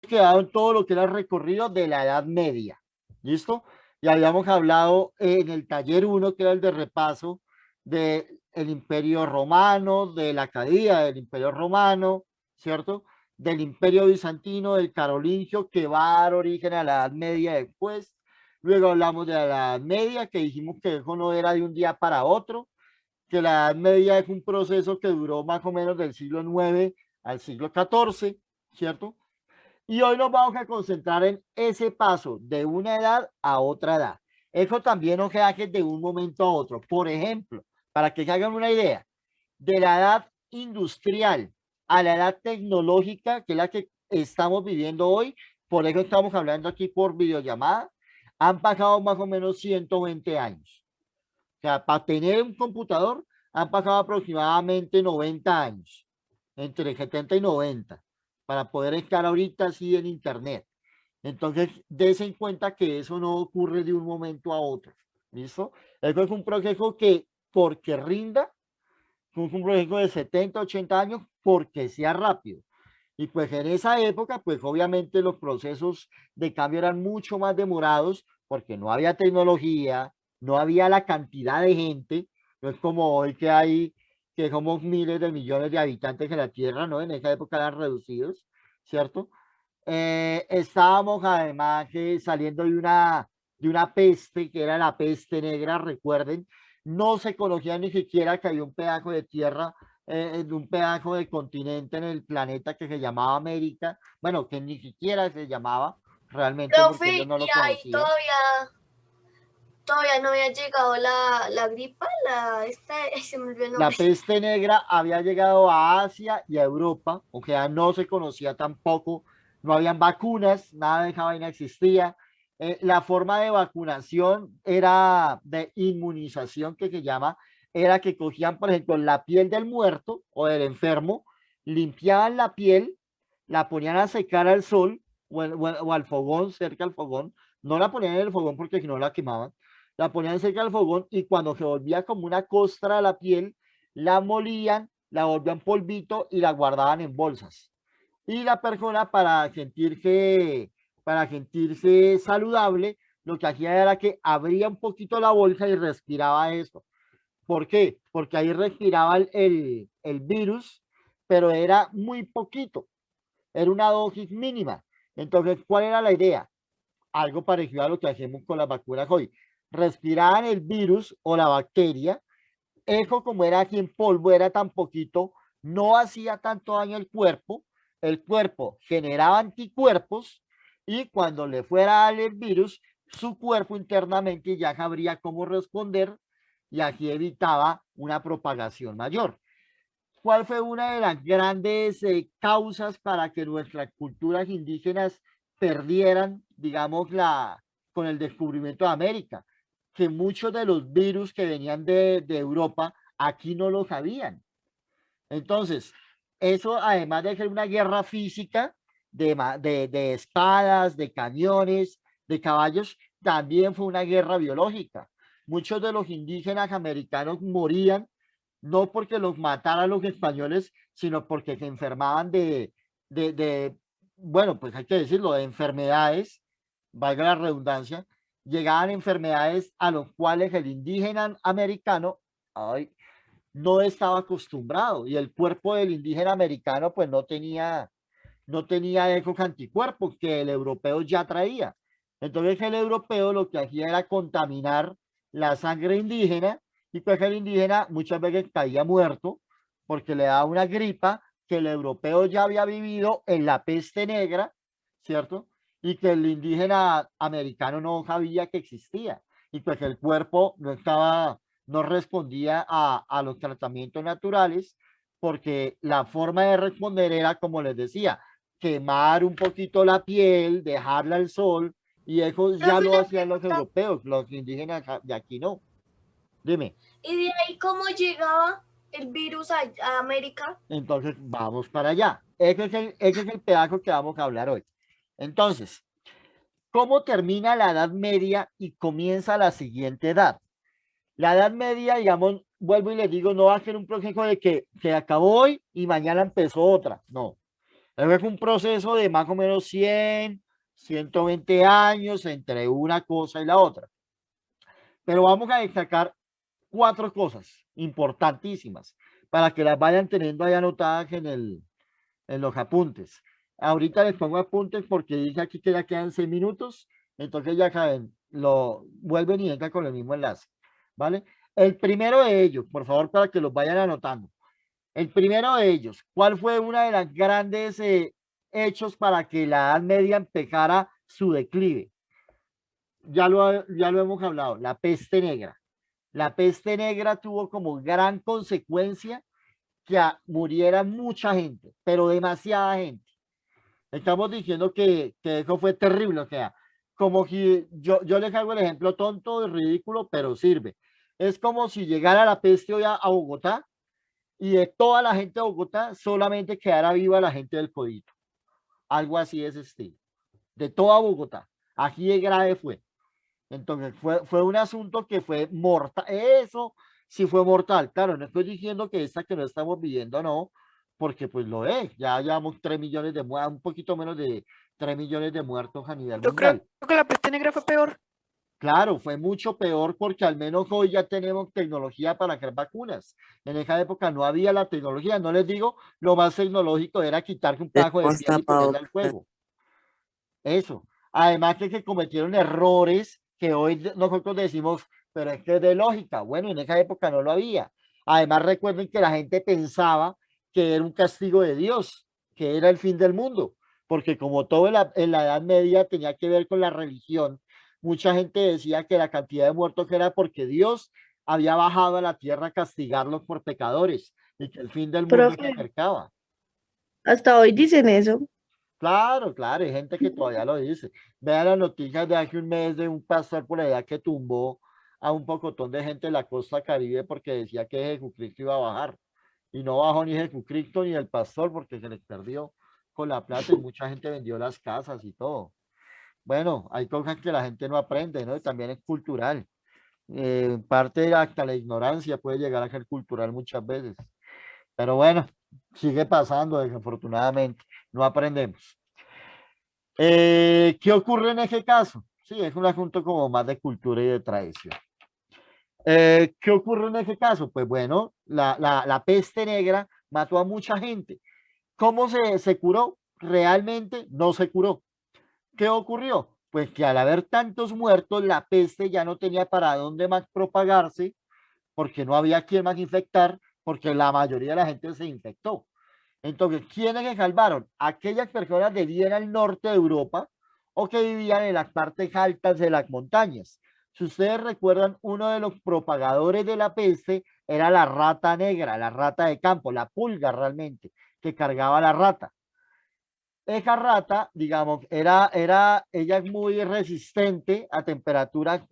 quedado en todo lo que era el recorrido de la Edad Media. ¿Listo? Y habíamos hablado en el taller uno, que era el de repaso del Imperio Romano, de la caída del Imperio Romano, ¿cierto? Del Imperio Bizantino, del Carolingio, que va a dar origen a la Edad Media después. Luego hablamos de la Edad Media, que dijimos que eso no era de un día para otro, que la Edad Media es un proceso que duró más o menos del siglo IX al siglo XIV, ¿cierto? Y hoy nos vamos a concentrar en ese paso de una edad a otra edad. Eso también no queda que de un momento a otro. Por ejemplo, para que se hagan una idea, de la edad industrial a la edad tecnológica, que es la que estamos viviendo hoy, por eso estamos hablando aquí por videollamada, han pasado más o menos 120 años. O sea, para tener un computador han pasado aproximadamente 90 años, entre 70 y 90, para poder estar ahorita así en Internet. Entonces, dése en cuenta que eso no ocurre de un momento a otro. ¿Listo? Eso es un proceso que, porque rinda, es un proceso de 70, 80 años, porque sea rápido. Y pues en esa época, pues obviamente los procesos de cambio eran mucho más demorados porque no había tecnología, no había la cantidad de gente, no es como hoy que hay, que somos miles de millones de habitantes en la Tierra, ¿no? En esa época eran reducidos, ¿cierto? Estábamos además saliendo de una peste, que era la peste negra, recuerden, no se conocía ni siquiera que había un pedazo de tierra, de un pedazo de continente en el planeta que se llamaba América, bueno, que ni siquiera se llamaba realmente porque ellos Profe, no y lo ahí conocían. todavía no había llegado la gripa, se me olvidó el La nombre. peste negra había llegado a Asia y a Europa, o sea, no se conocía tampoco, no habían vacunas, nada de esa vaina existía. La forma de vacunación era de inmunización, que se llama, era que cogían, por ejemplo, la piel del muerto o del enfermo, limpiaban la piel, la ponían a secar al sol o al fogón, cerca al fogón, no la ponían en el fogón porque si no la quemaban, la ponían cerca al fogón y cuando se volvía como una costra a la piel, la molían, la volvían polvito y la guardaban en bolsas. Y la persona para sentirse saludable, lo que hacía era que abría un poquito la bolsa y respiraba eso. ¿Por qué? Porque ahí respiraba el virus, pero era muy poquito, era una dosis mínima. Entonces, ¿cuál era la idea? Algo parecido a lo que hacemos con las vacunas hoy. Respiraban el virus o la bacteria, eso como era aquí en polvo, era tan poquito, no hacía tanto daño al cuerpo, el cuerpo generaba anticuerpos y cuando le fuera a dar el virus, su cuerpo internamente ya sabría cómo responder y así evitaba una propagación mayor. ¿Cuál fue una de las grandes causas para que nuestras culturas indígenas perdieran, digamos, con el descubrimiento de América? Que muchos de los virus que venían de Europa aquí no lo sabían. Entonces, eso además de ser una guerra física de espadas, de cañones, de caballos, también fue una guerra biológica. Muchos de los indígenas americanos morían no porque los mataran los españoles, sino porque se enfermaban de, bueno, pues hay que decirlo, de enfermedades, valga la redundancia, llegaban enfermedades a los cuales el indígena americano, ay, no estaba acostumbrado y el cuerpo del indígena americano pues no tenía esos anticuerpos que el europeo ya traía. Entonces el europeo lo que hacía era contaminar la sangre indígena y pues el indígena muchas veces caía muerto porque le daba una gripa que el europeo ya había vivido en la peste negra, ¿cierto? Y que el indígena americano no sabía que existía y pues el cuerpo no respondía a los tratamientos naturales porque la forma de responder era, como les decía, quemar un poquito la piel, dejarla al sol, y eso ya Profe, lo una hacían los pregunta, europeos, los indígenas de aquí no. Dime, ¿y de ahí cómo llegaba el virus a América? entonces vamos para allá. Ese es el pedazo que vamos a hablar hoy. Entonces, ¿cómo termina la Edad Media y comienza la siguiente edad? La Edad Media, digamos, vuelvo y les digo, no va a ser un proceso de que se acabó hoy y mañana empezó otra. No. Es un proceso de más o menos 100, 120 años entre una cosa y la otra. Pero vamos a destacar 4 cosas importantísimas para que las vayan teniendo ahí anotadas en los apuntes. Ahorita les pongo apuntes porque dice aquí que ya quedan 6 minutos, entonces ya saben, lo vuelven y entran con el mismo enlace, ¿vale? El primero de ellos, por favor, para que los vayan anotando. El primero de ellos, ¿cuál fue una de las grandes hechos para que la Edad Media empezara su declive? Ya lo hemos hablado, la peste negra. La peste negra tuvo como gran consecuencia que muriera mucha gente, pero demasiada gente. Estamos diciendo que eso fue terrible, o sea, como si yo les hago el ejemplo tonto y ridículo, pero sirve. Es como si llegara la peste hoy a Bogotá y de toda la gente de Bogotá solamente quedara viva la gente del Codito. Algo así de ese estilo. De toda Bogotá. Así de grave fue. Entonces fue un asunto que fue mortal. Eso sí fue mortal. Claro, no estoy diciendo que esta que no estamos viviendo, no, porque pues lo es. Ya llevamos 3 millones de muertos, un poquito menos de 3 millones de muertos a nivel Yo creo mundial. que la peste negra fue peor. Claro, fue mucho peor porque al menos hoy ya tenemos tecnología para hacer vacunas. En esa época no había la tecnología. No les digo, lo más tecnológico era quitarse un pajo de piel y ponerle al fuego. Eso. Además que se cometieron errores que hoy nosotros decimos, pero es que es de lógica. Bueno, en esa época no lo había. Además, recuerden que la gente pensaba que era un castigo de Dios, que era el fin del mundo, porque como todo en la Edad Media tenía que ver con la religión, mucha gente decía que la cantidad de muertos era porque Dios había bajado a la tierra a castigarlos por pecadores y que el fin del mundo se Profe, acercaba. hasta hoy dicen eso. Claro, claro, hay gente que todavía lo dice. Vean las noticias de hace un mes de un pastor por allá que tumbó a un pocotón de gente de la costa Caribe porque decía que Jesucristo iba a bajar. Y no bajó ni Jesucristo ni el pastor porque se les perdió con la plata y mucha gente vendió las casas y todo. Bueno, hay cosas que la gente no aprende, ¿no? Y también es cultural. Parte hasta la ignorancia puede llegar a ser cultural muchas veces. Pero bueno, sigue pasando desafortunadamente. No aprendemos. ¿Qué ocurre en ese caso? Sí, es un asunto como más de cultura y de tradición. ¿Qué ocurre en ese caso? Pues bueno, la peste negra mató a mucha gente. ¿Cómo se curó? Realmente no se curó. ¿Qué ocurrió? Pues que al haber tantos muertos, la peste ya no tenía para dónde más propagarse, porque no había quien más infectar, porque la mayoría de la gente se infectó. Entonces, ¿quiénes se salvaron? Aquellas personas de bien al norte de Europa o que vivían en las partes altas de las montañas. Si ustedes recuerdan, uno de los propagadores de la peste era la rata negra, la rata de campo, la pulga realmente, que cargaba la rata. Esa rata, digamos, ella es muy resistente a temperaturas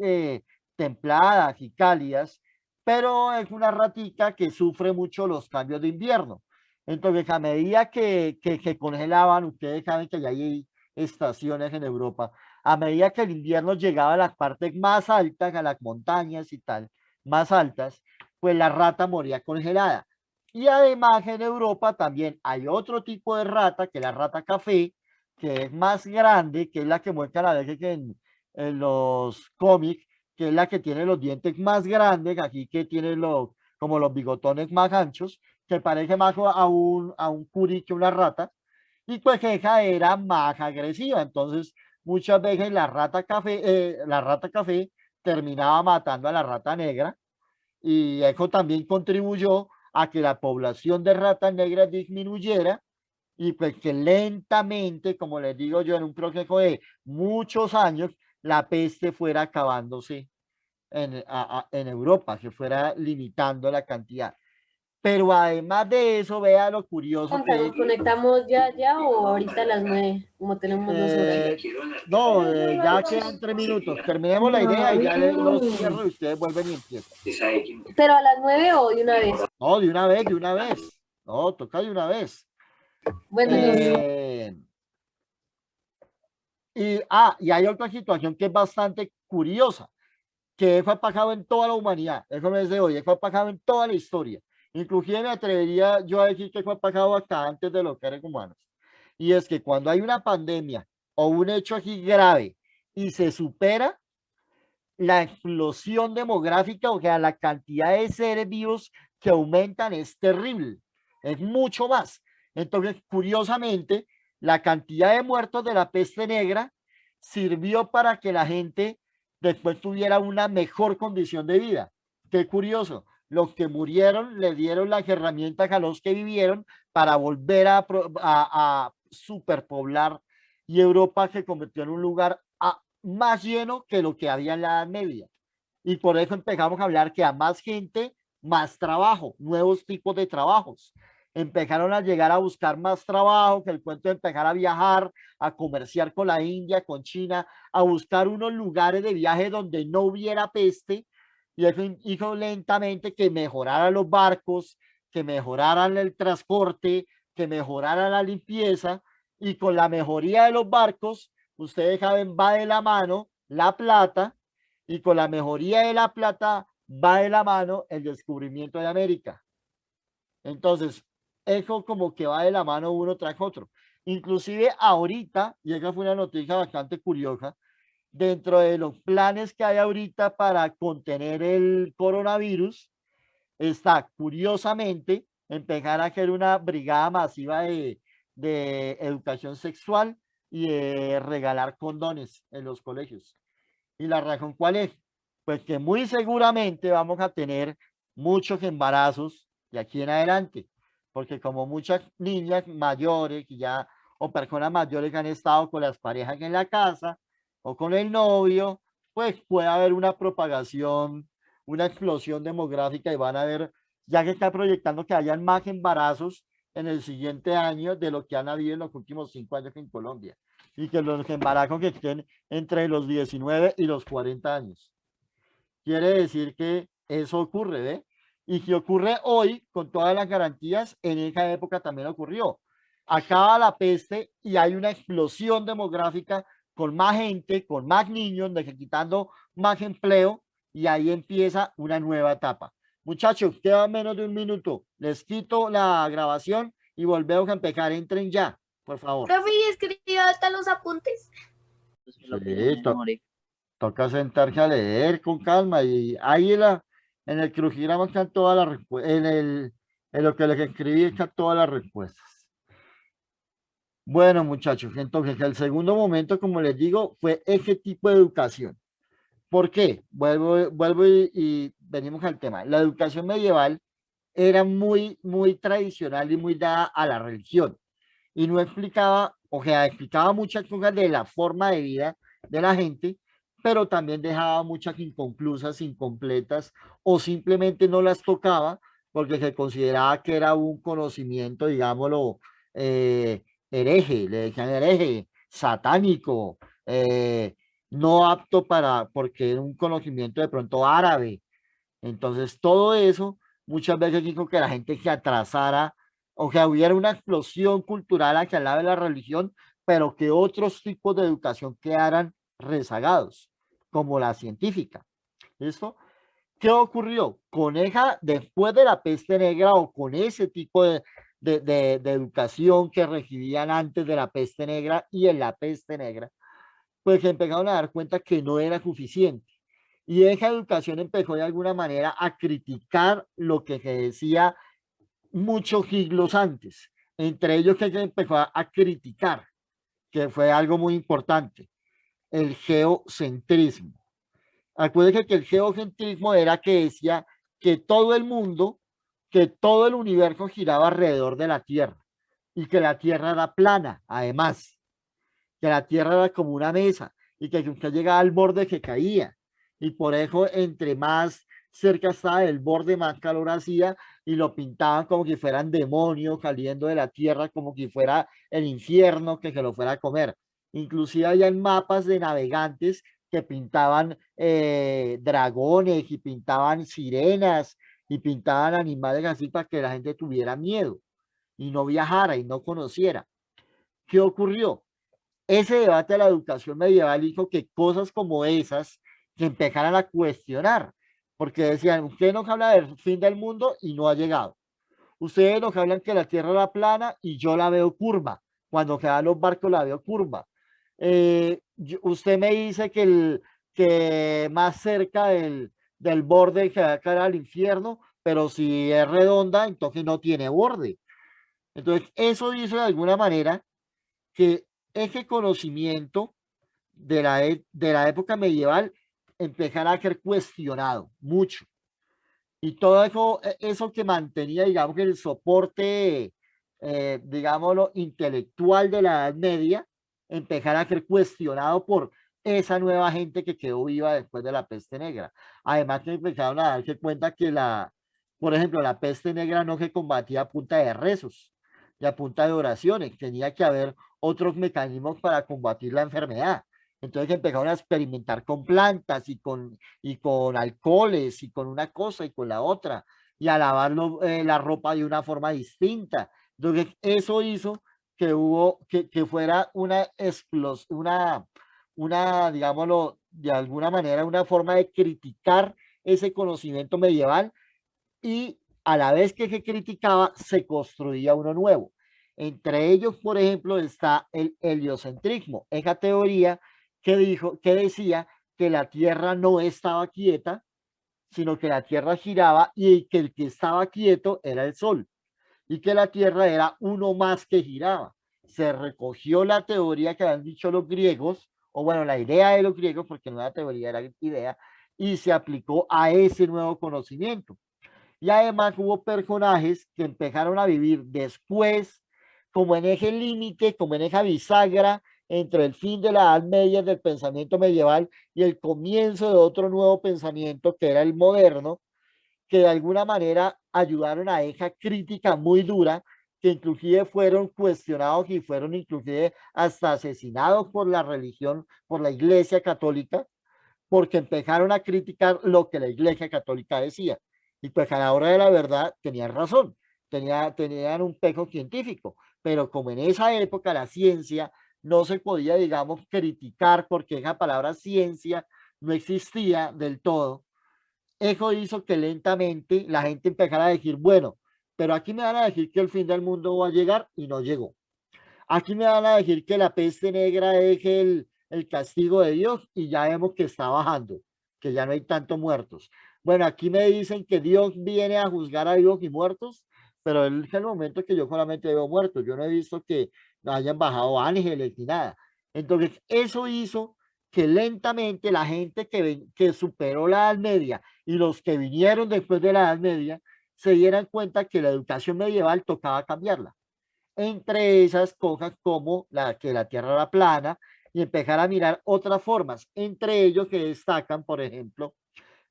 templadas y cálidas, pero es una ratita que sufre mucho los cambios de invierno. Entonces, a medida que se congelaban, ustedes saben que ya hay estaciones en Europa, a medida que el invierno llegaba a las partes más altas, a las montañas y tal, más altas, pues la rata moría congelada. Y además en Europa también hay otro tipo de rata, que es la rata café, que es más grande, que es la que muestran a veces en los cómics, que es la que tiene los dientes más grandes, aquí que tiene como los bigotones más anchos, que parece más a un curí que una rata, y pues esa era más agresiva. Entonces, muchas veces la rata café terminaba matando a la rata negra, y eso también contribuyó a que la población de ratas negras disminuyera y pues que lentamente, como les digo yo, en un proceso de muchos años, la peste fuera acabándose en Europa, se fuera limitando la cantidad. Pero además de eso, vea lo curioso que ¿Nos conectamos ya o ahorita a las 9, como tenemos 2 horas? no, ya quedan 3 minutos. Terminemos la idea y ya los cierro y ustedes vuelven y empiezan. ¿Pero a las 9 o de una vez? No, de una vez, de una vez. No, toca de una vez. Bueno, y hay otra situación que es bastante curiosa, que eso ha pasado en toda la humanidad, eso no es de hoy, eso ha pasado en toda la historia. Inclusive me atrevería yo a decir que eso ha pasado hasta antes de los seres humanos. y es que cuando hay una pandemia o un hecho aquí grave y se supera, la explosión demográfica, o sea, la cantidad de seres vivos que aumentan es terrible, es mucho más. Entonces, curiosamente, la cantidad de muertos de la peste negra sirvió para que la gente después tuviera una mejor condición de vida. Qué curioso. Los que murieron le dieron las herramientas a los que vivieron para volver a superpoblar, y Europa se convirtió en un lugar más lleno que lo que había en la Edad Media. Y por eso empezamos a hablar que a más gente, más trabajo, nuevos tipos de trabajos. Empezaron a llegar a buscar más trabajo, que el cuento de empezar a viajar, a comerciar con la India, con China, a buscar unos lugares de viaje donde no hubiera peste, y eso hizo lentamente que mejoraran los barcos, que mejoraran el transporte, que mejorara la limpieza, y con la mejoría de los barcos, ustedes saben, va de la mano la plata, y con la mejoría de la plata va de la mano el descubrimiento de América. Entonces, eso como que va de la mano uno tras otro. Inclusive ahorita, y esa fue una noticia bastante curiosa, dentro de los planes que hay ahorita para contener el coronavirus, está curiosamente empezar a hacer una brigada masiva de educación sexual y de regalar condones en los colegios. ¿Y la razón cuál es? Pues que muy seguramente vamos a tener muchos embarazos de aquí en adelante, porque como muchas niñas mayores y ya, o personas mayores que han estado con las parejas en la casa o con el novio, pues puede haber una propagación, una explosión demográfica, y van a ver, ya que está proyectando que hayan más embarazos en el siguiente año de lo que han habido en los últimos 5 años en Colombia, y que los embarazos que estén entre los 19 y los 40 años. Quiere decir que eso ocurre, ¿ve? Y que ocurre hoy con todas las garantías, en esa época también ocurrió. Acaba la peste y hay una explosión demográfica con más gente, con más niños, necesitando más empleo, y ahí empieza una nueva etapa. Muchachos, queda menos de un minuto. Les quito la grabación y volvemos a empezar. Entren ya, por favor. Profe, ¿y escribió hasta los apuntes? Sí, toca sentarse a leer con calma, y ahí en el crucigrama están todas las respuestas, en lo que les escribí están todas las respuestas. Bueno, muchachos, entonces el segundo momento, como les digo, fue ese tipo de educación. ¿Por qué? Vuelvo y venimos al tema. La educación medieval era muy tradicional y muy dada a la religión, y no explicaba, o sea, explicaba muchas cosas de la forma de vida de la gente, pero también dejaba muchas inconclusas, incompletas, o simplemente no las tocaba porque se consideraba que era un conocimiento, digámoslo, hereje, le decían hereje, satánico, no apto para, porque era un conocimiento de pronto árabe. Entonces, todo eso muchas veces dijo que la gente se atrasara, o que hubiera una explosión cultural hacia el lado de la religión, pero que otros tipos de educación quedaran rezagados, como la científica. ¿Listo? ¿Qué ocurrió? Con esa, después de la peste negra, o con ese tipo de educación que recibían antes de la peste negra y en la peste negra, pues se empezaron a dar cuenta que no era suficiente. Y esa educación empezó de alguna manera a criticar lo que se decía muchos siglos antes. Entre ellos, que se empezó a criticar, que fue algo muy importante, el geocentrismo. Acuérdense que el geocentrismo era que decía que todo el mundo, que todo el universo giraba alrededor de la Tierra, y que la Tierra era plana, además, que la Tierra era como una mesa, y que usted llegaba al borde que caía, y por eso entre más cerca estaba del borde, más calor hacía, y lo pintaban como que fueran demonios saliendo de la Tierra, como que fuera el infierno que se lo fuera a comer. Inclusive había mapas de navegantes que pintaban dragones, y pintaban sirenas, y pintaban animales así para que la gente tuviera miedo y no viajara y no conociera. ¿Qué ocurrió? Ese debate de la educación medieval hizo que cosas como esas se empezaran a cuestionar, porque decían, usted nos habla del fin del mundo y no ha llegado. Ustedes nos hablan que la Tierra era plana y yo la veo curva, cuando quedaban los barcos la veo curva. Usted me dice que más cerca del borde que va a caer al infierno, pero si es redonda, entonces no tiene borde. Entonces, eso hizo de alguna manera que ese conocimiento de la época medieval empezara a ser cuestionado mucho. Y todo eso, eso que mantenía, digamos, el soporte, digámoslo, intelectual de la Edad Media, empezara a ser cuestionado por esa nueva gente que quedó viva después de la peste negra. Además que empezaron a darse cuenta que por ejemplo, la peste negra no se combatía a punta de rezos y a punta de oraciones, tenía que haber otros mecanismos para combatir la enfermedad. Entonces empezaron a experimentar con plantas y con alcoholes y con una cosa y con la otra y a lavar la ropa de una forma distinta. Entonces eso hizo que fuera una explosión, digámoslo, de alguna manera, una forma de criticar ese conocimiento medieval y a la vez que se criticaba, se construía uno nuevo. Entre ellos, por ejemplo, está el heliocentrismo, esa teoría que decía que la Tierra no estaba quieta, sino que la Tierra giraba y que el que estaba quieto era el Sol y que la Tierra era uno más que giraba. Se recogió la teoría que habían dicho los griegos, o bueno, la idea de los griegos, porque no era teoría, era idea, y se aplicó a ese nuevo conocimiento. Y además hubo personajes que empezaron a vivir después, como en ese límite, como en esa bisagra entre el fin de la Edad Media del pensamiento medieval y el comienzo de otro nuevo pensamiento que era el moderno, que de alguna manera ayudaron a esa crítica muy dura, que inclusive fueron cuestionados y fueron inclusive hasta asesinados por la religión, por la Iglesia Católica, porque empezaron a criticar lo que la Iglesia Católica decía. Y pues a la hora de la verdad tenían razón, tenían un peso científico, pero como en esa época la ciencia no se podía, digamos, criticar porque esa palabra ciencia no existía del todo, eso hizo que lentamente la gente empezara a decir, bueno, pero aquí me van a decir que el fin del mundo va a llegar y no llegó. Aquí me van a decir que la peste negra es el castigo de Dios y ya vemos que está bajando, que ya no hay tantos muertos. Bueno, aquí me dicen que Dios viene a juzgar a vivos y muertos, pero es el momento que yo solamente veo muertos. Yo no he visto que hayan bajado ángeles ni nada. Entonces, eso hizo que lentamente la gente que superó la Edad Media y los que vinieron después de la Edad Media se dieran cuenta que la educación medieval tocaba cambiarla, entre esas cosas como que la Tierra era plana y empezar a mirar otras formas, entre ellos que destacan, por ejemplo,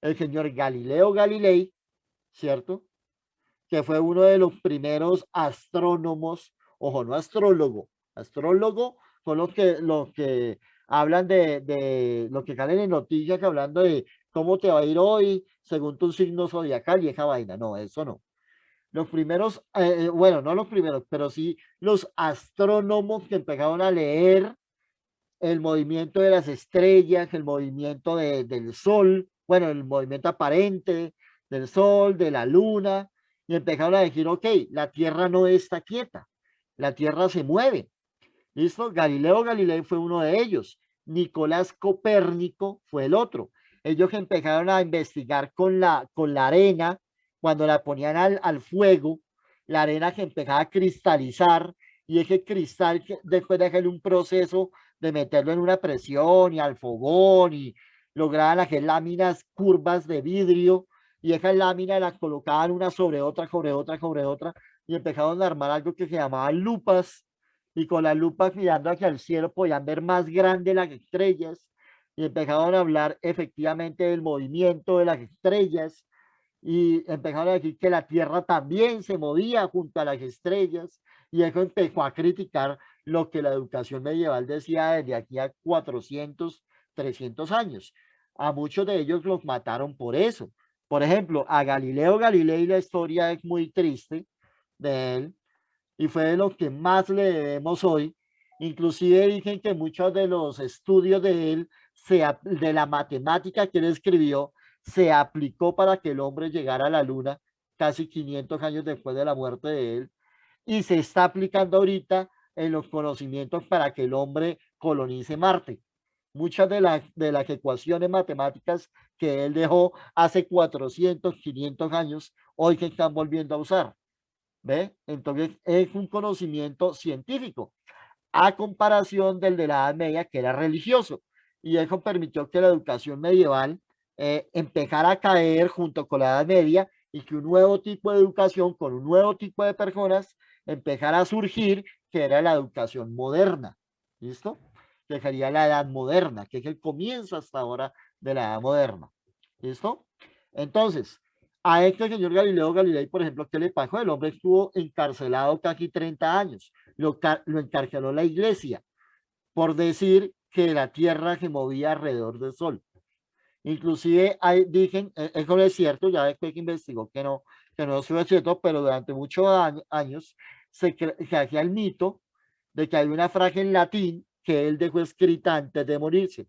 el señor Galileo Galilei, ¿cierto? Que fue uno de los primeros astrónomos, ojo, no astrólogo son los que hablan de lo que salen en noticias hablando de cómo te va a ir hoy según tu signo zodiacal y esa vaina, no, eso no. Los primeros, bueno, no los primeros, pero sí los astrónomos que empezaron a leer el movimiento de las estrellas, el movimiento del sol, bueno, el movimiento aparente del sol, de la luna, y empezaron a decir, ok, la Tierra no está quieta, la Tierra se mueve. ¿Listo? Galileo Galilei fue uno de ellos. Nicolás Copérnico fue el otro. Ellos empezaron a investigar con la arena, cuando la ponían al fuego, la arena que empezaba a cristalizar, y ese cristal, después de hacerle un proceso de meterlo en una presión y al fogón, y lograban hacer láminas curvas de vidrio, y esas láminas las colocaban una sobre otra, sobre otra, sobre otra, y empezaron a armar algo que se llamaba lupas, y con la lupa mirando hacia el cielo podían ver más grandes las estrellas y empezaron a hablar efectivamente del movimiento de las estrellas y empezaron a decir que la Tierra también se movía junto a las estrellas y eso empezó a criticar lo que la educación medieval decía desde aquí a 400, 300 años. A muchos de ellos los mataron por eso. Por ejemplo, a Galileo Galilei la historia es muy triste de él y fue de lo que más le debemos hoy. Inclusive dicen que muchos de los estudios de él, de la matemática que él escribió, se aplicó para que el hombre llegara a la luna casi 500 años después de la muerte de él y se está aplicando ahorita en los conocimientos para que el hombre colonice Marte. Muchas de las ecuaciones matemáticas que él dejó hace 400, 500 años, hoy se están volviendo a usar. ¿Ve? Entonces es un conocimiento científico a comparación del de la Edad Media, que era religioso. Y eso permitió que la educación medieval empezara a caer junto con la Edad Media y que un nuevo tipo de educación con un nuevo tipo de personas empezara a surgir, que era la educación moderna. ¿Listo? Que sería la Edad Moderna, que es el comienzo hasta ahora de la Edad Moderna. ¿Listo? Entonces, a este señor Galileo Galilei, por ejemplo, ¿qué le pasó? El hombre estuvo encarcelado casi 30 años. Lo encarceló la iglesia por decir que la tierra se movía alrededor del sol. Inclusive hay, dicen, eso no es cierto, ya después que investigó que no es cierto, pero durante muchos años se hacía el mito de que hay una frase en latín que él dejó escrita antes de morirse.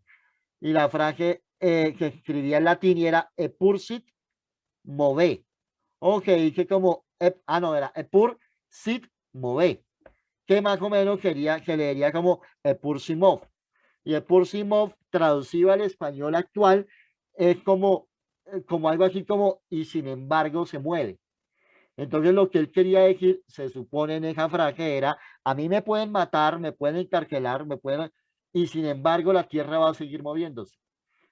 Y la frase que escribía en latín era Epursit Move. Ok, que como, no, era Epur Sit Move, que más o menos quería, que leería como Epur Simov. Y Epur Simov, traducido al español actual, es como, como algo así como, y sin embargo se mueve. Entonces lo que él quería decir, se supone en esa frase, era, a mí me pueden matar, me pueden encarcelar, me pueden, y sin embargo la tierra va a seguir moviéndose.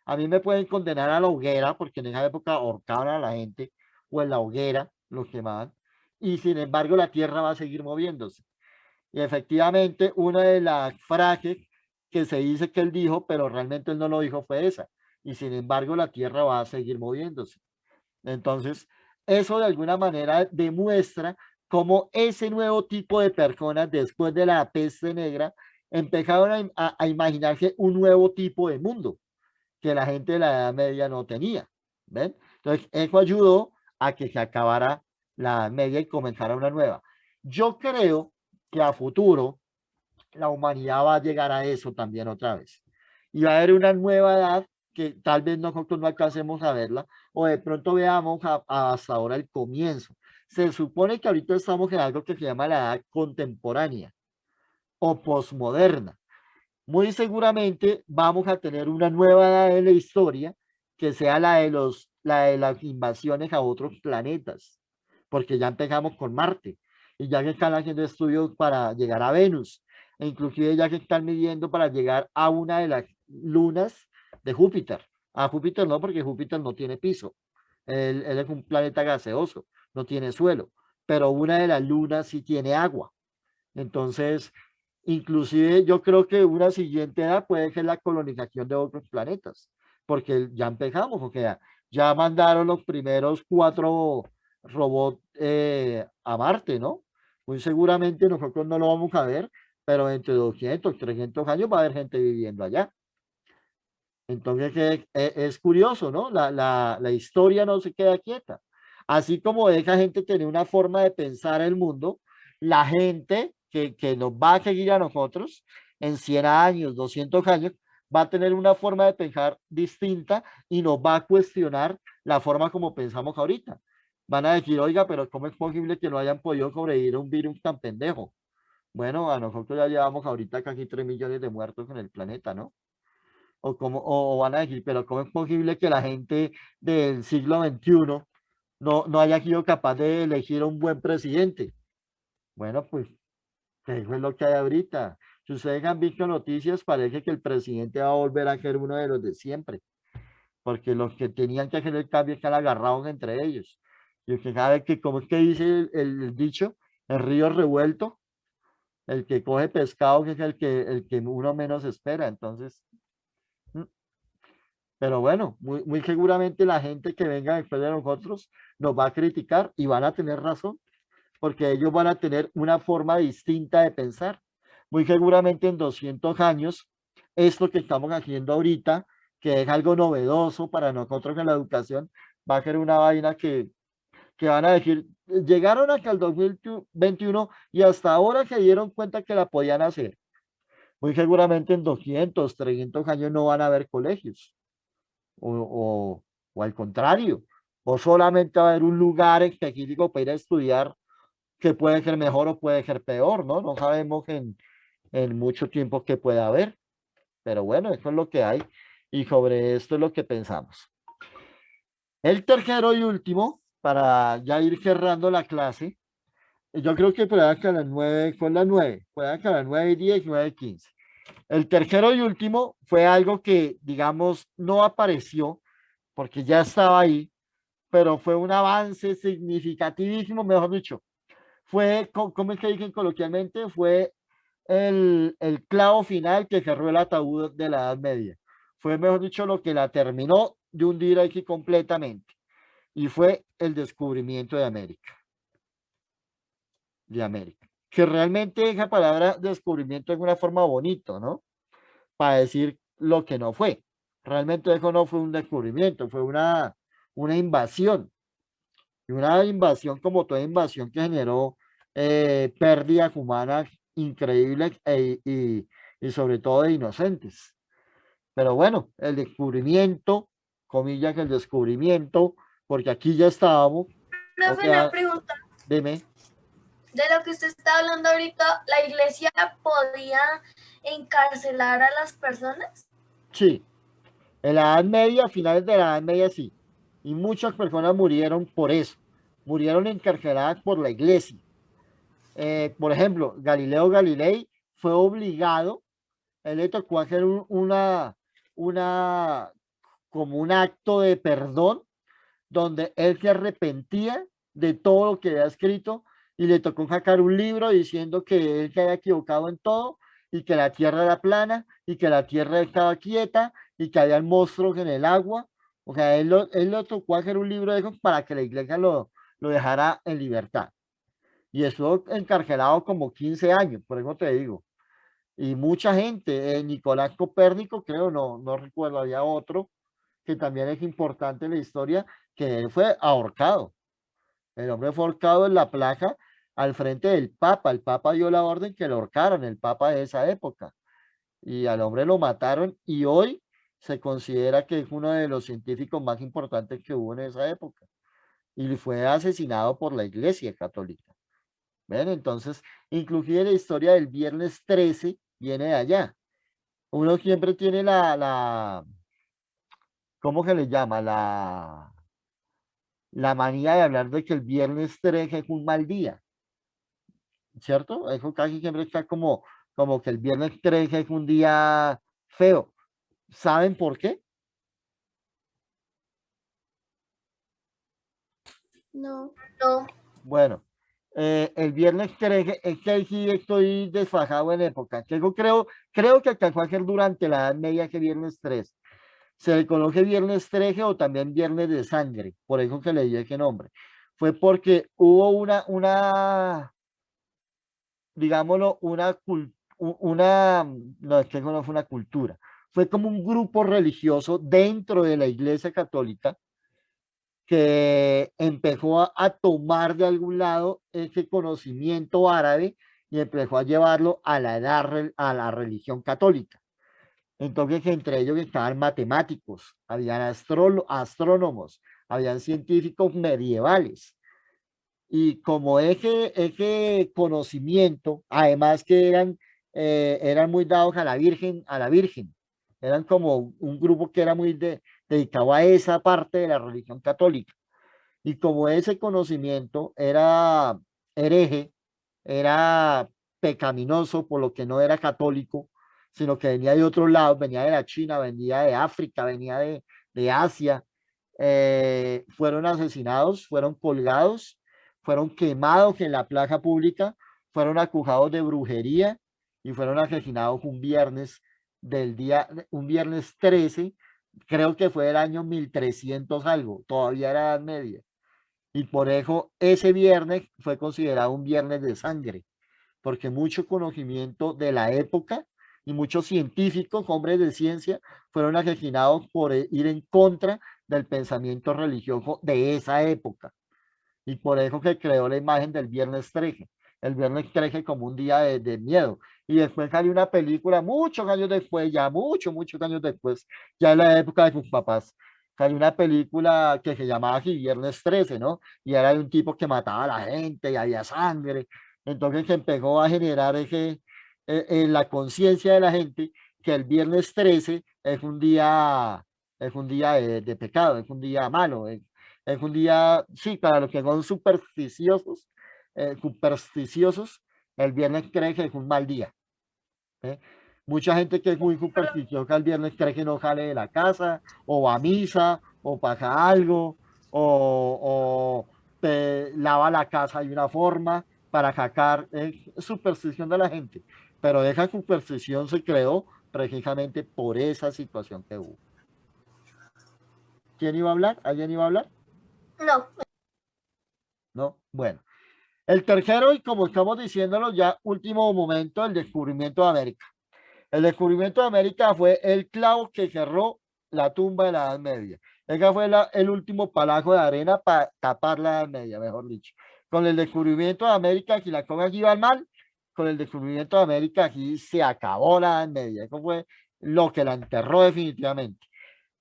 A mí me pueden condenar a la hoguera, porque en esa época ahorcaban a la gente, o en la hoguera los quemaban, y sin embargo la tierra va a seguir moviéndose. Y efectivamente, una de las frases que se dice que él dijo, pero realmente él no lo dijo, fue esa. Y sin embargo, la tierra va a seguir moviéndose. Entonces, eso de alguna manera demuestra cómo ese nuevo tipo de personas, después de la peste negra, empezaron a imaginarse un nuevo tipo de mundo que la gente de la Edad Media no tenía. ¿Ven? Entonces, eso ayudó a que se acabara la Edad Media y comenzara una nueva. Yo creo que a futuro la humanidad va a llegar a eso también otra vez. Y va a haber una nueva edad que tal vez nosotros no alcancemos a verla, o de pronto veamos hasta ahora el comienzo. Se supone que ahorita estamos en algo que se llama la edad contemporánea o posmoderna. Muy seguramente vamos a tener una nueva edad de la historia que sea la de las invasiones a otros planetas, porque ya empezamos con Marte y ya que están haciendo estudios para llegar a Venus, e inclusive ya que están midiendo para llegar a una de las lunas de Júpiter. A Júpiter no, porque Júpiter no tiene piso, él es un planeta gaseoso, no tiene suelo, pero una de las lunas sí tiene agua. Entonces, inclusive yo creo que una siguiente edad puede ser la colonización de otros planetas, porque ya empezamos, o sea, ya mandaron los primeros 4 robots a Marte, ¿no? Muy seguramente nosotros no lo vamos a ver, pero entre 200, 300 años va a haber gente viviendo allá. Entonces es curioso, ¿no? La historia no se queda quieta. Así como esa gente tiene una forma de pensar el mundo, la gente que nos va a seguir a nosotros en 100 años, 200 años, va a tener una forma de pensar distinta y nos va a cuestionar la forma como pensamos ahorita. Van a decir, oiga, pero ¿cómo es posible que no hayan podido sobrevivir a un virus tan pendejo? Bueno, a nosotros ya llevamos ahorita casi 3 millones de muertos en el planeta, ¿no? O van a decir, pero ¿cómo es posible que la gente del siglo XXI no haya sido capaz de elegir a un buen presidente? Bueno, pues eso es lo que hay ahorita. Si ustedes han visto noticias, parece que el presidente va a volver a ser uno de los de siempre, porque los que tenían que hacer el cambio están agarrados entre ellos. Y usted sabe que, como es que dice el dicho, el río revuelto, el que coge pescado que es el que uno menos espera. Entonces, pero bueno, muy seguramente la gente que venga después de nosotros nos va a criticar y van a tener razón, porque ellos van a tener una forma distinta de pensar. Muy seguramente en 200 años, esto que estamos haciendo ahorita, que es algo novedoso para nosotros en la educación, va a ser una vaina que van a decir, llegaron hasta el 2021 y hasta ahora se dieron cuenta que la podían hacer. Muy seguramente en 200, 300 años no van a haber colegios o al contrario, o solamente va a haber un lugar específico para ir a estudiar que puede ser mejor o puede ser peor, ¿no? No sabemos en mucho tiempo qué puede haber, pero bueno, eso es lo que hay y sobre esto es lo que pensamos. El tercero y último, para ya ir cerrando la clase, yo creo que puede que a las 9, fue las 9, puede que a las 9:10, 9:15. El tercero y último fue algo que, digamos, no apareció porque ya estaba ahí, pero fue un avance significativísimo, mejor dicho. Fue, ¿cómo es que dicen coloquialmente? Fue el clavo final que cerró el ataúd de la Edad Media. Fue, mejor dicho, lo que la terminó de hundir aquí completamente. Y fue el descubrimiento de América. De América. Que realmente esa palabra descubrimiento es una forma bonito, ¿no? Para decir lo que no fue. Realmente eso no fue un descubrimiento, fue una invasión. Y una invasión como toda invasión que generó pérdidas humanas increíbles y sobre todo de inocentes. Pero bueno, el descubrimiento, comillas, el descubrimiento, porque aquí ya estábamos. O Profe, una sea, pregunta. dime. De lo que usted está hablando ahorita, ¿la iglesia podía encarcelar a las personas? Sí, en la Edad Media, a finales de la Edad Media, sí. Y muchas personas murieron por eso. Murieron encarceladas por la iglesia. Por ejemplo, Galileo Galilei fue obligado, él le tocó hacer como un acto de perdón, donde él se arrepentía de todo lo que había escrito y le tocó sacar un libro diciendo que él se había equivocado en todo y que la tierra era plana y que la tierra estaba quieta y que había monstruos en el agua. O sea, él lo tocó hacer un libro de esos para que la iglesia lo dejara en libertad. Y estuvo encarcelado como 15 años, por eso te digo. Y mucha gente, Nicolás Copérnico, creo, no recuerdo, había otro que también es importante en la historia, que él fue ahorcado. El hombre fue ahorcado en la plaza al frente del Papa. El Papa dio la orden que lo ahorcaran, el Papa de esa época. Y al hombre lo mataron y hoy se considera que es uno de los científicos más importantes que hubo en esa época. Y fue asesinado por la Iglesia Católica. ¿Ven? Entonces, inclusive la historia del viernes 13 viene de allá. Uno siempre tiene ¿cómo se le llama? La manía de hablar de que el viernes 13 es un mal día, ¿cierto? Eso casi siempre está como que el viernes 13 es un día feo. ¿Saben por qué? No. No. Bueno, el viernes 13 es que ahí sí estoy desfasado en época. Que yo creo que alcanzó a ser durante la Edad Media que viernes 13. Se le conoce viernes 13 o también viernes de sangre, por eso que le dio ese nombre. Fue porque hubo digámoslo, no, es que eso no fue una cultura, fue como un grupo religioso dentro de la Iglesia Católica que empezó a tomar de algún lado ese conocimiento árabe y empezó a llevarlo a a la religión católica. Entonces, entre ellos estaban matemáticos, habían astrónomos, habían científicos medievales. Y como ese conocimiento, además que eran muy dados a la Virgen, eran como un grupo que era muy dedicado a esa parte de la religión católica. Y como ese conocimiento era hereje, era pecaminoso, por lo que no era católico, sino que venía de otro lado, venía de la China, venía de África, venía de Asia, fueron asesinados, fueron colgados, fueron quemados en la plaza pública, fueron acusados de brujería y fueron asesinados un viernes 13, creo que fue el año 1300 algo, todavía era Edad Media. Y por eso ese viernes fue considerado un viernes de sangre, porque mucho conocimiento de la época y muchos científicos, hombres de ciencia, fueron asesinados por ir en contra del pensamiento religioso de esa época. Y por eso se creó la imagen del viernes 13, el viernes 13 como un día de miedo. Y después salió una película muchos años después, ya muchos años después, ya en la época de sus papás, Salió una película que se llamaba así, Viernes 13, ¿no? Y era de un tipo que mataba a la gente y había sangre. Entonces se empezó a generar en la conciencia de la gente que el Viernes 13 es un día de pecado, es un día malo, es un día, sí, para los que son supersticiosos, el Viernes 13 es un mal día. ¿Eh? Mucha gente que es muy supersticiosa el viernes cree que no sale de la casa, o va a misa, o pasa algo, o lava la casa de una forma para sacar, es superstición de la gente. Pero esa superstición se creó precisamente por esa situación que hubo. ¿Quién iba a hablar? ¿Alguien iba a hablar? No, No. Bueno. El tercero, y como estamos diciéndolo ya, último momento, el descubrimiento de América. El descubrimiento de América fue el clavo que cerró la tumba de la Edad Media. Ese fue el último palazo de arena para tapar la Edad Media, mejor dicho. Con el descubrimiento de América, si la cosa iba mal, con el descubrimiento de América aquí se acabó la Edad Media. Eso fue lo que la enterró definitivamente.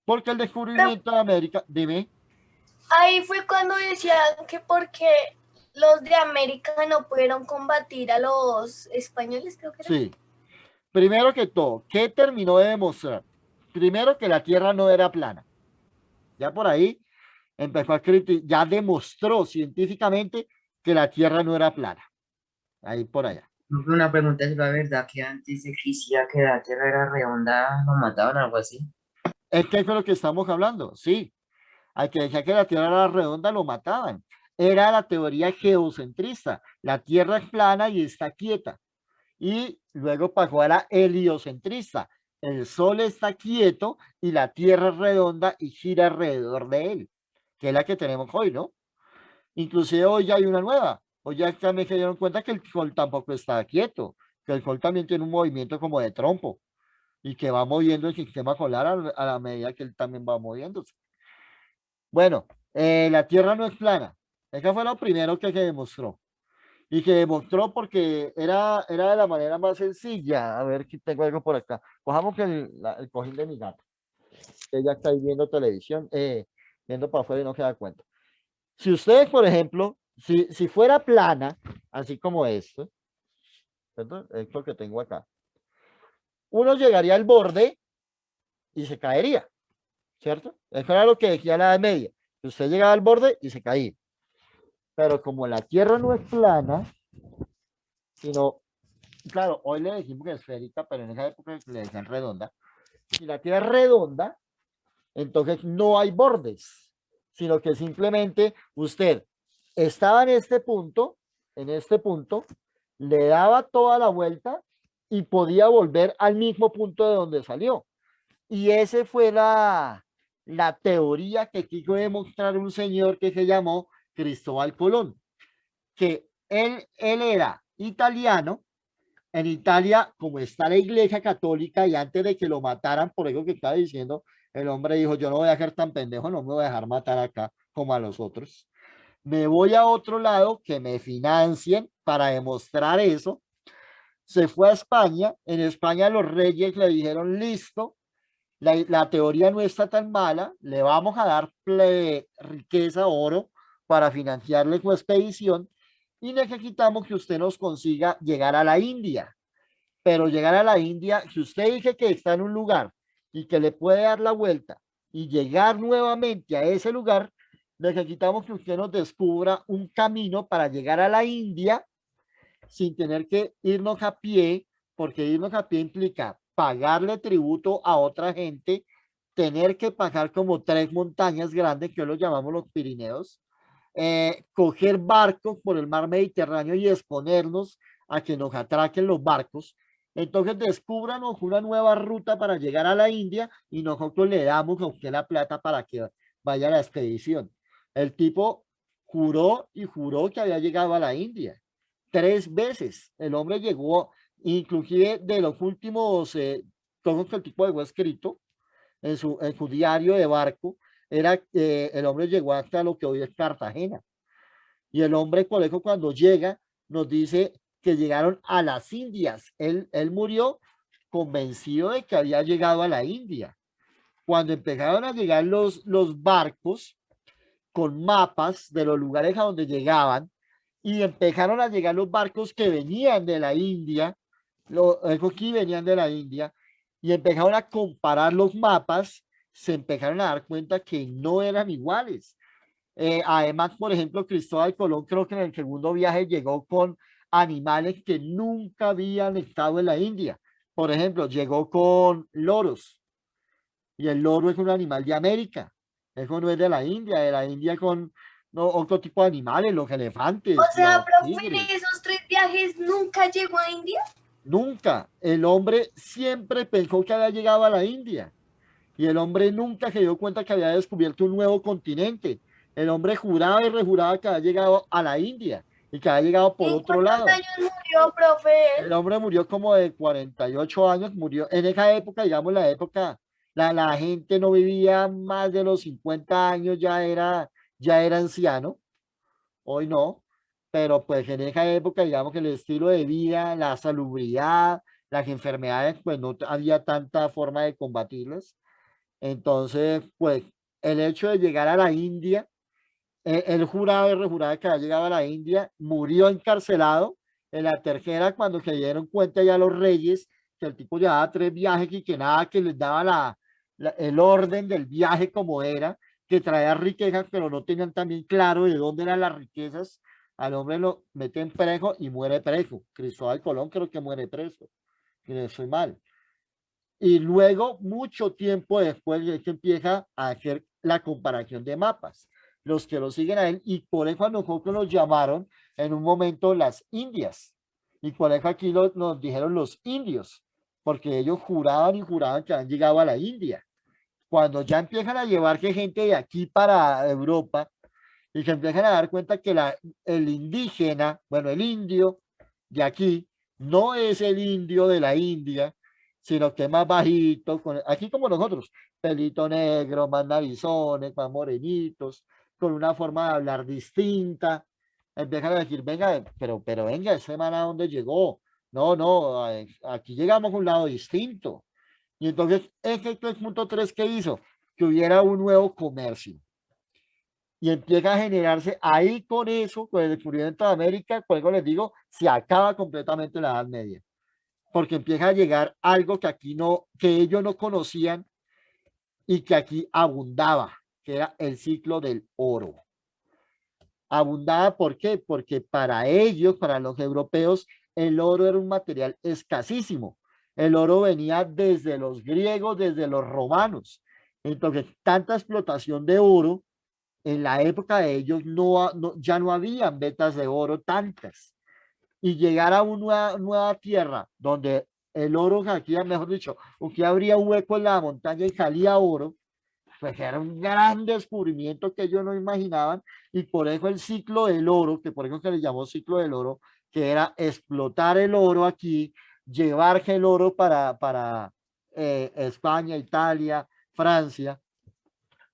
Porque el descubrimiento de América, dime. ahí fue cuando decían que porque los de América no pudieron combatir a los españoles, creo que era. Sí. Primero que todo, ¿qué terminó de demostrar? Primero que la Tierra no era plana. Ya por ahí empezó a criticar, ya demostró científicamente que la Tierra no era plana. Ahí por allá. Una pregunta es la verdad que antes existía que la Tierra era redonda, lo mataban algo así. Es que eso es lo que estamos hablando, sí. Al que decía que la Tierra era redonda, lo mataban. Era la teoría geocentrista. La Tierra es plana y está quieta. Y luego pasó a la heliocentrista. El Sol está quieto y la Tierra es redonda y gira alrededor de él, que es la que tenemos hoy, ¿no? Inclusive hoy ya hay una nueva. Hoy ya también se dieron cuenta que el Sol tampoco está quieto, que el Sol también tiene un movimiento como de trompo y que va moviendo el sistema solar a la medida que él también va moviéndose. Bueno, la Tierra no es plana. Eso fue lo primero que se demostró. Y que demostró porque era de la manera más sencilla. A ver si tengo algo por acá. Cojamos el cojín de mi gato. Ella está ahí viendo televisión, viendo para afuera y no se da cuenta. Si ustedes, por ejemplo, si fuera plana, así como esto, esto que tengo acá, uno llegaría al borde y se caería, ¿cierto? Eso era lo que decía la Edad Media. Usted llegaba al borde y se caía. Pero como la Tierra no es plana, sino, claro, hoy le decimos que es esférica, pero en esa época le decían redonda. Si la Tierra es redonda, entonces no hay bordes, sino que simplemente usted estaba en este punto, le daba toda la vuelta y podía volver al mismo punto de donde salió. Y esa fue la teoría que quiso demostrar un señor que se llamó Cristóbal Colón, que él era italiano. En Italia, como está la Iglesia Católica, y antes de que lo mataran, por eso que estaba diciendo, el hombre dijo, yo no voy a ser tan pendejo, no me voy a dejar matar acá como a los otros. Me voy a otro lado que me financien para demostrar eso. Se fue a España. En España los reyes le dijeron, listo, la teoría no está tan mala, le vamos a dar riqueza, oro, para financiarle su expedición y necesitamos que usted nos consiga llegar a la India. Pero llegar a la India, si usted dice que está en un lugar y que le puede dar la vuelta y llegar nuevamente a ese lugar, necesitamos que usted nos descubra un camino para llegar a la India sin tener que irnos a pie, porque irnos a pie implica pagarle tributo a otra gente, tener que pasar como 3 montañas grandes, que hoy los llamamos los Pirineos, coger barcos por el mar Mediterráneo y exponernos a que nos atraquen los barcos. Entonces descúbranos una nueva ruta para llegar a la India y nosotros le damos a usted la plata para que vaya a la expedición. El tipo juró y juró que había llegado a la India 3 veces. El hombre llegó, inclusive de los últimos, todo que el tipo dejó escrito en su diario de barco, era que el hombre llegó hasta lo que hoy es Cartagena. Y el hombre colegio cuando llega nos dice que llegaron a las Indias. Él murió convencido de que había llegado a la India. cuando empezaron a llegar los barcos con mapas de los lugares a donde llegaban, y empezaron a llegar los barcos que venían de la India, los aquí venían de la India, y empezaron a comparar los mapas, se empezaron a dar cuenta que no eran iguales. Además, por ejemplo, Cristóbal Colón creo que en el segundo viaje llegó con animales que nunca habían estado en la India. Por ejemplo, llegó con loros, y el loro es un animal de América. Eso no es de la India con no, otro tipo de animales, los elefantes, O sea, los profe, en tigres. esos 3 viajes nunca llegó a India. Nunca. El hombre siempre pensó que había llegado a la India. Y el hombre nunca se dio cuenta que había descubierto un nuevo continente. El hombre juraba y rejuraba que había llegado a la India y que había llegado por ¿En otro cuántos lado. años murió, profe, él? El hombre murió como de 48 años, murió en esa época, digamos, la época, la gente no vivía más de los 50 años, ya era anciano, hoy no, pero pues en esa época, digamos que el estilo de vida, la salubridad, las enfermedades, pues no había tanta forma de combatirlas. Entonces, pues el hecho de llegar a la India, él juraba y rejuraba que había llegado a la India, murió encarcelado en la tercera cuando se dieron cuenta ya los reyes que el tipo llevaba 3 viajes y que nada, que les daba el orden del viaje como era, que traía riquezas, pero no tenían también claro de dónde eran las riquezas. Al hombre lo meten preso y muere preso. Cristóbal Colón creo que muere preso, si no estoy mal. Y luego, mucho tiempo después, es que empieza a hacer la comparación de mapas, los que lo siguen a él, y por eso a nosotros nos llamaron en un momento las Indias, y por eso aquí nos dijeron los indios, porque ellos juraban y juraban que han llegado a la India. Cuando ya empiezan a llevarse gente de aquí para Europa, y se empiezan a dar cuenta que el indígena, bueno, el indio de aquí, no es el indio de la India, sino que es más bajito, aquí como nosotros, pelito negro, más narizones, más morenitos, con una forma de hablar distinta. Empiezan a decir, venga, pero venga, ese man a dónde llegó. No, no, aquí llegamos a un lado distinto. Y entonces, ese es el punto 3 que hizo, que hubiera un nuevo comercio. Y empieza a generarse ahí con eso, con el descubrimiento de América, por eso les digo, se acaba completamente la Edad Media, porque empieza a llegar algo que aquí no, que ellos no conocían y que aquí abundaba, que era el ciclo del oro. Abundaba, ¿por qué? Porque para ellos, para los europeos, el oro era un material escasísimo. El oro venía desde los griegos, desde los romanos. Entonces, tanta explotación de oro, en la época de ellos ya no habían vetas de oro tantas. Y llegar a una nueva tierra donde el oro salía, mejor dicho, que habría un hueco en la montaña y salía oro, pues era un gran descubrimiento que ellos no imaginaban, y por eso el ciclo del oro, que por eso se le llamó ciclo del oro, que era explotar el oro aquí, llevarse el oro para España, Italia, Francia,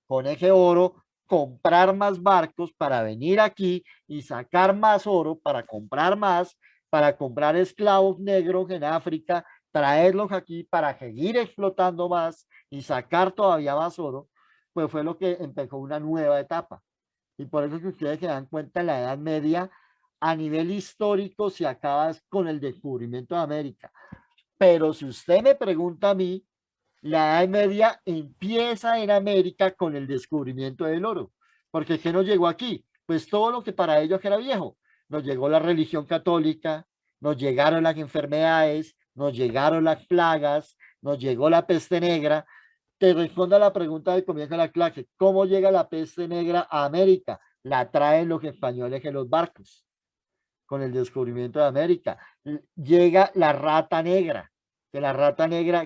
con ese oro comprar más barcos para venir aquí y sacar más oro para comprar más, para comprar esclavos negros en África, traerlos aquí para seguir explotando más y sacar todavía más oro, pues fue lo que empezó una nueva etapa. Y por eso que ustedes se dan cuenta, en la Edad Media, a nivel histórico, se acaba con el descubrimiento de América. Pero si usted me pregunta a mí, la Edad Media empieza en América con el descubrimiento del oro. Porque ¿qué nos llegó aquí? Pues todo lo que para ellos era viejo. Nos llegó la religión católica, nos llegaron las enfermedades, nos llegaron las plagas, nos llegó la peste negra. Te respondo a la pregunta de comienzo de la clase: ¿cómo llega la peste negra a América? La traen los españoles en los barcos, con el descubrimiento de América. Llega la rata negra,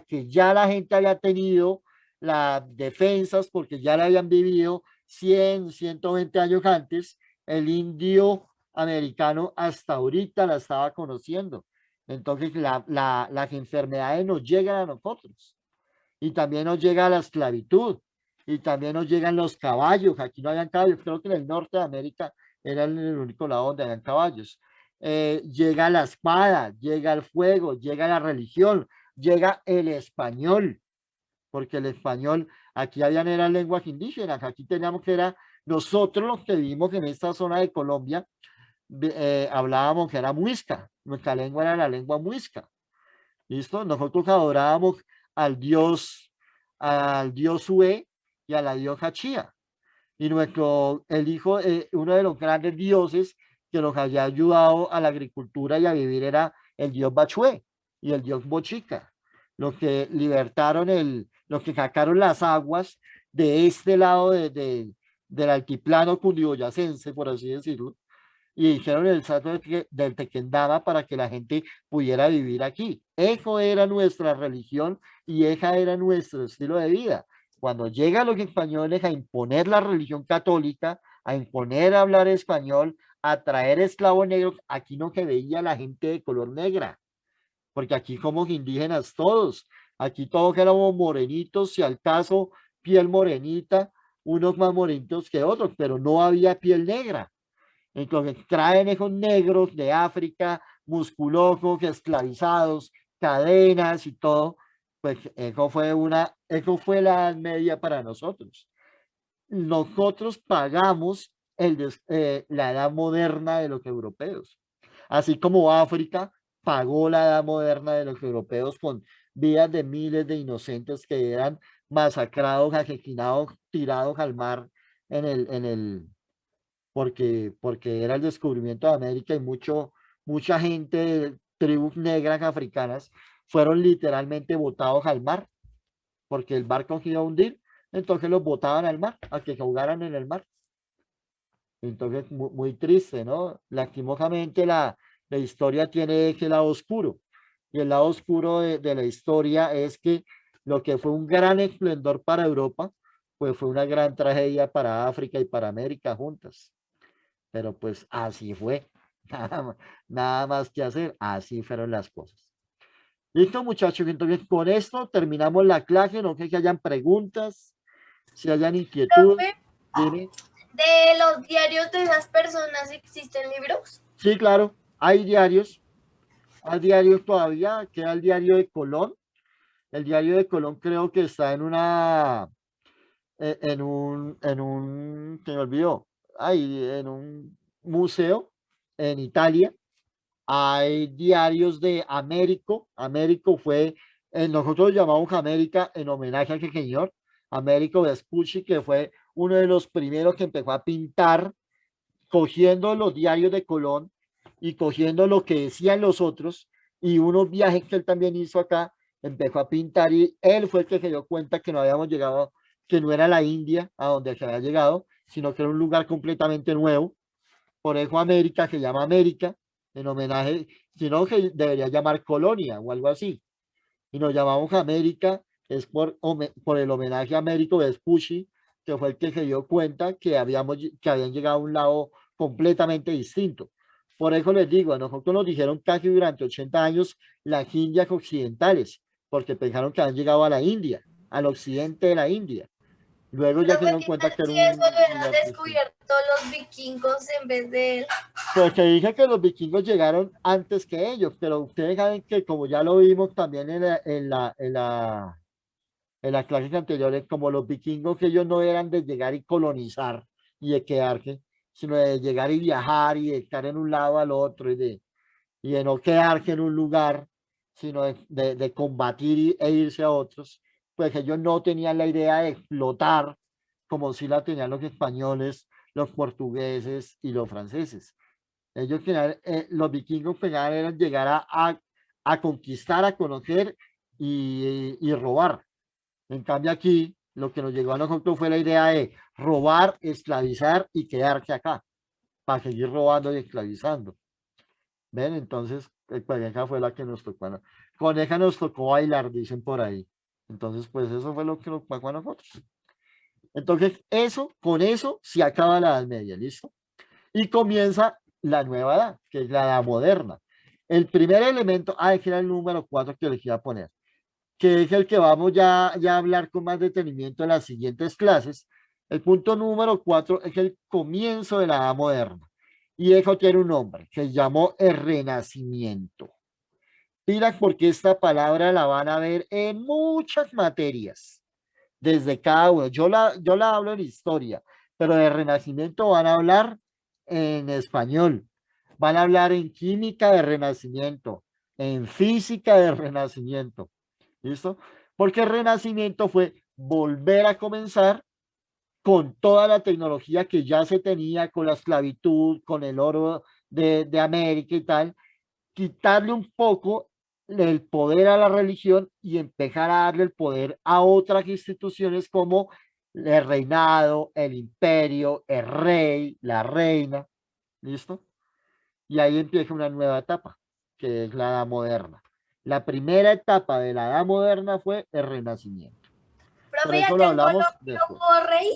que ya la gente había tenido las defensas porque ya la habían vivido 100, 120 años antes. El indio americano hasta ahorita la estaba conociendo. Entonces las enfermedades nos llegan a nosotros, y también nos llega la esclavitud, y también nos llegan los caballos. Aquí no habían caballos, creo que en el norte de América era el único lado donde habían caballos. Llega la espada, llega el fuego, llega la religión, llega el español. porque el español, aquí habían eran lenguas indígenas, aquí teníamos que era, nosotros los que vivimos en esta zona de Colombia, hablábamos que era muisca, nuestra lengua era la lengua muisca, ¿listo? Nosotros adorábamos al dios Sue y a la diosa Chía, y el hijo, uno de los grandes dioses que nos había ayudado a la agricultura y a vivir era el dios Bachué y el dios Bochica, los que libertaron los que sacaron las aguas de este lado del altiplano cundiboyacense, por así decirlo, y hicieron el salto del Tequendama para que la gente pudiera vivir aquí. Eso era nuestra religión y ese era nuestro estilo de vida. Cuando llegan los españoles a imponer la religión católica, a imponer hablar español, a traer esclavos negros, aquí no se veía la gente de color negra, porque aquí somos indígenas todos, aquí todos éramos morenitos, si al caso piel morenita, unos más morenitos que otros, pero no había piel negra. Entonces traen esos negros de África, musculosos, esclavizados, cadenas y todo, pues eso fue la Edad Media para nosotros. Nosotros pagamos la edad moderna de los europeos, así como África pagó la edad moderna de los europeos con vidas de miles de inocentes que eran masacrados, asesinados, tirados al mar porque era el descubrimiento de América y mucha gente de tribus negras africanas fueron literalmente botados al mar, porque el barco se iba a hundir, entonces los botaban al mar, a que se ahogaran en el mar. Entonces, muy triste, ¿no? Lastimosamente la historia tiene ese lado oscuro, y el lado oscuro de la historia es que lo que fue un gran esplendor para Europa, pues fue una gran tragedia para África y para América juntas. Pero pues así fue, nada más que hacer, así fueron las cosas. Listo, muchachos, entonces con esto terminamos la clase, no sé si hayan preguntas, si hayan inquietudes. Profe, ¿de los diarios de esas personas existen libros? Sí, claro, hay diarios todavía, queda el diario de Colón. El diario de Colón creo que está en se me olvidó, en un museo en Italia. Hay diarios de Américo. Américo fue, nosotros lo llamamos América en homenaje a ese señor, Américo Vespucci, que fue uno de los primeros que empezó a pintar, cogiendo los diarios de Colón y cogiendo lo que decían los otros y unos viajes que él también hizo acá, empezó a pintar y él fue el que se dio cuenta que no habíamos llegado, que no era la India a donde se había llegado, sino que era un lugar completamente nuevo. Por eso América se llama América, en homenaje, sino que debería llamar Colonia o algo así. Y nos llamamos América, es por el homenaje a Américo Vespucci, que fue el que se dio cuenta que habían llegado a un lado completamente distinto. Por eso les digo, a nosotros nos dijeron casi durante 80 años las Indias occidentales, porque pensaron que habían llegado a la India, al occidente de la India. Luego ya se dieron cuenta que era Si eso lo hubieran lugar distinto. descubierto los vikingos en vez de él. Pues que dije que los vikingos llegaron antes que ellos, pero ustedes saben que como ya lo vimos también en las clases anteriores, como los vikingos, que ellos no eran de llegar y colonizar y de quedarse, sino de llegar y viajar y de estar en un lado al otro y de no quedarse en un lugar, sino de combatir e irse a otros, pues ellos no tenían la idea de explotar como si la tenían los españoles, los portugueses y los franceses. Ellos querían, los vikingos querían llegar a conquistar, a conocer y robar. En cambio aquí, lo que nos llegó a nosotros fue la idea de robar, esclavizar y quedarse acá, para seguir robando y esclavizando. ¿Ven? Entonces, esa fue la que nos tocó. Con esa nos tocó bailar, dicen por ahí. Entonces, pues eso fue lo que nos pasó a nosotros. Entonces, con eso se acaba la Edad Media, ¿listo? Y comienza la nueva edad, que es la edad moderna. El primer elemento, que era el número 4 que les iba a poner, que es el que vamos ya a hablar con más detenimiento en las siguientes clases. El punto número 4 es el comienzo de la edad moderna. Y eso tiene un nombre, que se llamó el Renacimiento. Pilas porque esta palabra la van a ver en muchas materias. desde cada uno. Yo la hablo en historia, pero de Renacimiento van a hablar en español, van a hablar en química de Renacimiento, en física de Renacimiento, ¿listo? Porque el Renacimiento fue volver a comenzar con toda la tecnología que ya se tenía, con la esclavitud, con el oro de América y tal, quitarle un poco el poder a la religión y empezar a darle el poder a otras instituciones como el reinado, el imperio, el rey, la reina, ¿listo? Y ahí empieza una nueva etapa, que es la edad moderna. La primera etapa de la edad moderna fue el Renacimiento. Por Profe, eso ¿ya lo en hablamos Colombia después. hubo rey?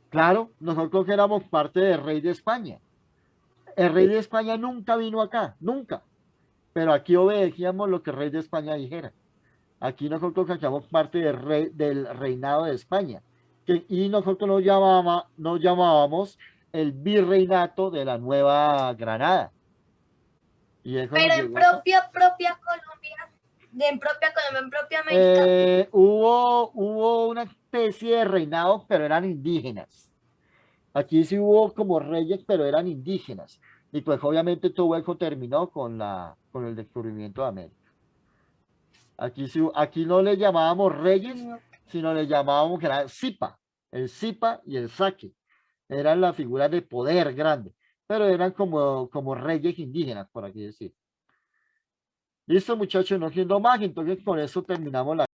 Claro, nosotros éramos parte del rey de España. El rey de España nunca vino acá, nunca. Pero aquí obedecíamos lo que el rey de España dijera. Aquí nosotros hacíamos parte del reinado de España. Y nosotros nos llamábamos el virreinato de la Nueva Granada. Y eso Pero nos en llegó acá. propia Colombia, en propia Colombia, en propia América. Hubo una especie de reinado, pero eran indígenas. Aquí sí hubo como reyes, pero eran indígenas. Y pues obviamente todo eso terminó con el descubrimiento de América. Aquí no le llamábamos reyes, sino le llamábamos que era Zipa, el Zipa y el Saque. Eran las figuras de poder grande, pero eran como reyes indígenas, por aquí decir. Listo, muchachos, no siendo más, entonces con eso terminamos la